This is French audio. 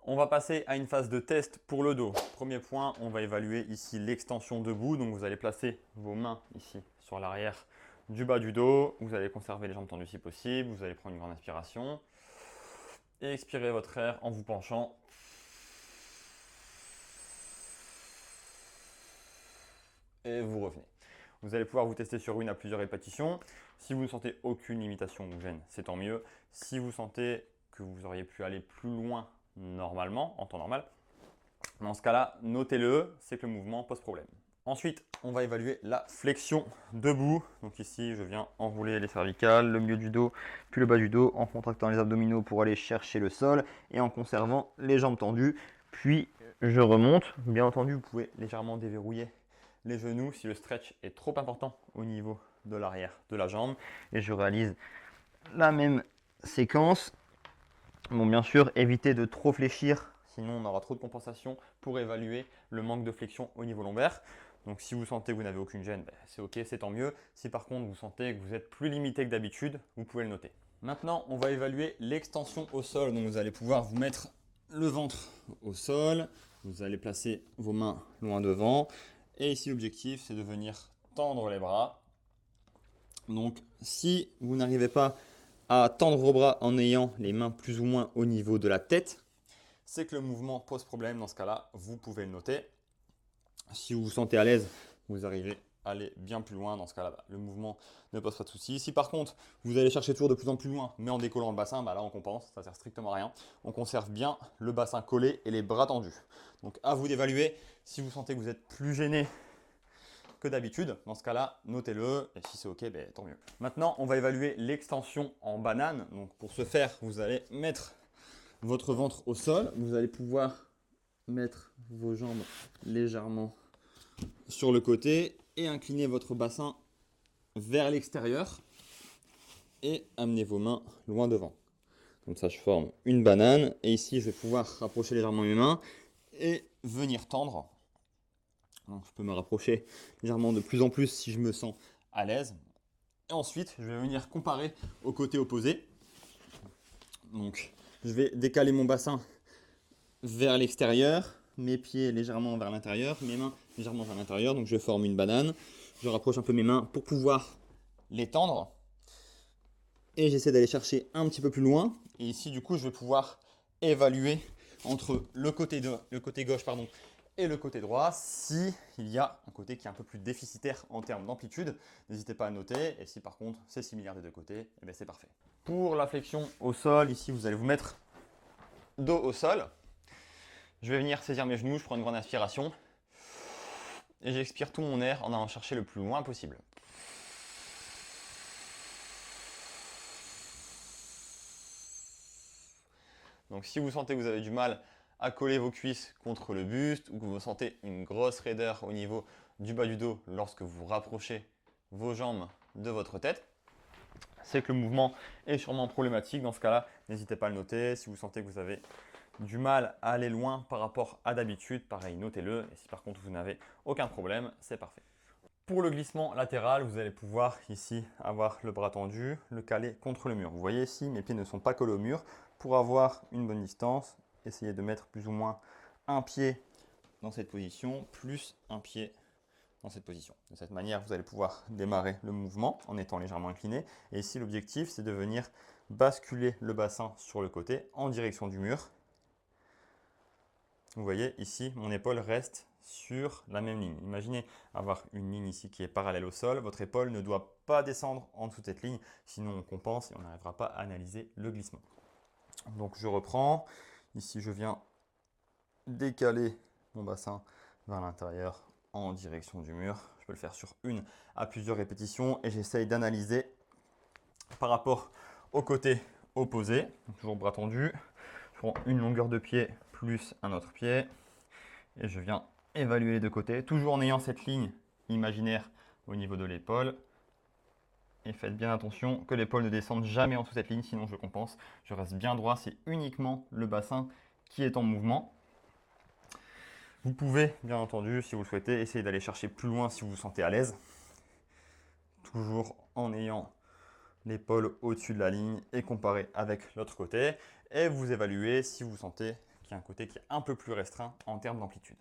On va passer à une phase de test pour le dos. Premier point, on va évaluer ici l'extension debout. Donc vous allez placer vos mains ici sur l'arrière du bas du dos. Vous allez conserver les jambes tendues si possible. Vous allez prendre une grande inspiration. Et expirez votre air en vous penchant. Et vous revenez. Vous allez pouvoir vous tester sur une à plusieurs répétitions. Si vous ne sentez aucune limitation ou gêne, c'est tant mieux. Si vous sentez que vous auriez pu aller plus loin normalement, en temps normal, dans ce cas-là, notez-le, c'est que le mouvement pose problème. Ensuite, on va évaluer la flexion debout. Donc ici, je viens enrouler les cervicales, le milieu du dos, puis le bas du dos, en contractant les abdominaux pour aller chercher le sol et en conservant les jambes tendues. Puis, je remonte. Bien entendu, vous pouvez légèrement déverrouiller les genoux si le stretch est trop important au niveau de l'arrière de la jambe. Et je réalise la même séquence. Bon, bien sûr, évitez de trop fléchir, sinon on aura trop de compensation pour évaluer le manque de flexion au niveau lombaire. Donc si vous sentez que vous n'avez aucune gêne, c'est ok, c'est tant mieux. Si par contre vous sentez que vous êtes plus limité que d'habitude, vous pouvez le noter. Maintenant, on va évaluer l'extension au sol. Donc vous allez pouvoir vous mettre le ventre au sol. Vous allez placer vos mains loin devant. Et ici, l'objectif, c'est de venir tendre les bras. Donc si vous n'arrivez pas à tendre vos bras en ayant les mains plus ou moins au niveau de la tête, c'est que le mouvement pose problème. Dans ce cas-là, vous pouvez le noter. Si vous vous sentez à l'aise, vous arrivez à aller bien plus loin. Dans ce cas-là, le mouvement ne pose pas de souci. Si par contre, vous allez chercher toujours de plus en plus loin, mais en décollant le bassin, là on compense, ça ne sert strictement à rien. On conserve bien le bassin collé et les bras tendus. Donc à vous d'évaluer. Si vous sentez que vous êtes plus gêné que d'habitude, dans ce cas-là, notez-le, et si c'est ok, tant mieux. Maintenant, on va évaluer l'extension en banane. Donc pour ce faire, vous allez mettre votre ventre au sol, vous allez pouvoir mettre vos jambes légèrement sur le côté et incliner votre bassin vers l'extérieur et amener vos mains loin devant. Comme ça, je forme une banane et ici, je vais pouvoir rapprocher légèrement mes mains et venir tendre. Donc, je peux me rapprocher légèrement de plus en plus si je me sens à l'aise. Et ensuite, je vais venir comparer au côté opposé. Donc, je vais décaler mon bassin vers l'extérieur, mes pieds légèrement vers l'intérieur, mes mains légèrement vers l'intérieur. Donc, je forme une banane. Je rapproche un peu mes mains pour pouvoir les tendre. Et j'essaie d'aller chercher un petit peu plus loin. Et ici, du coup, je vais pouvoir évaluer entre le côté gauche et le côté droit si il y a un côté qui est un peu plus déficitaire en termes d'amplitude. N'hésitez pas à noter. Et si par contre, c'est similaire des deux côtés, c'est parfait. Pour la flexion au sol, ici, vous allez vous mettre dos au sol. Je vais venir saisir mes genoux, je prends une grande inspiration. Et j'expire tout mon air en allant chercher le plus loin possible. Donc si vous sentez que vous avez du mal à coller vos cuisses contre le buste ou que vous sentez une grosse raideur au niveau du bas du dos lorsque vous rapprochez vos jambes de votre tête, c'est que le mouvement est sûrement problématique. Dans ce cas-là, n'hésitez pas à le noter. Si vous sentez que vous avez du mal à aller loin par rapport à d'habitude, pareil, notez-le. Et si par contre vous n'avez aucun problème, c'est parfait. Pour le glissement latéral, vous allez pouvoir ici avoir le bras tendu, le caler contre le mur. Vous voyez ici, mes pieds ne sont pas collés au mur. Pour avoir une bonne distance, essayez de mettre plus ou moins un pied dans cette position, plus un pied dans cette position. De cette manière, vous allez pouvoir démarrer le mouvement en étant légèrement incliné. Et ici, l'objectif, c'est de venir basculer le bassin sur le côté en direction du mur. Vous voyez ici, mon épaule reste sur la même ligne. Imaginez avoir une ligne ici qui est parallèle au sol. Votre épaule ne doit pas descendre en dessous de cette ligne, sinon on compense et on n'arrivera pas à analyser le glissement. Donc je reprends. Ici, je viens décaler mon bassin vers l'intérieur en direction du mur. Je peux le faire sur une à plusieurs répétitions et j'essaye d'analyser par rapport au côté opposé. Donc, toujours bras tendu. Je prends une longueur de pied plus un autre pied. Et je viens évaluer les deux côtés, toujours en ayant cette ligne imaginaire au niveau de l'épaule. Et faites bien attention que l'épaule ne descende jamais en dessous de cette ligne, sinon je compense. Je reste bien droit, c'est uniquement le bassin qui est en mouvement. Vous pouvez, bien entendu, si vous le souhaitez, essayer d'aller chercher plus loin si vous vous sentez à l'aise. Toujours en ayant l'épaule au-dessus de la ligne et comparer avec l'autre côté. Et vous évaluez si vous sentez qui a un côté qui est un peu plus restreint en termes d'amplitude.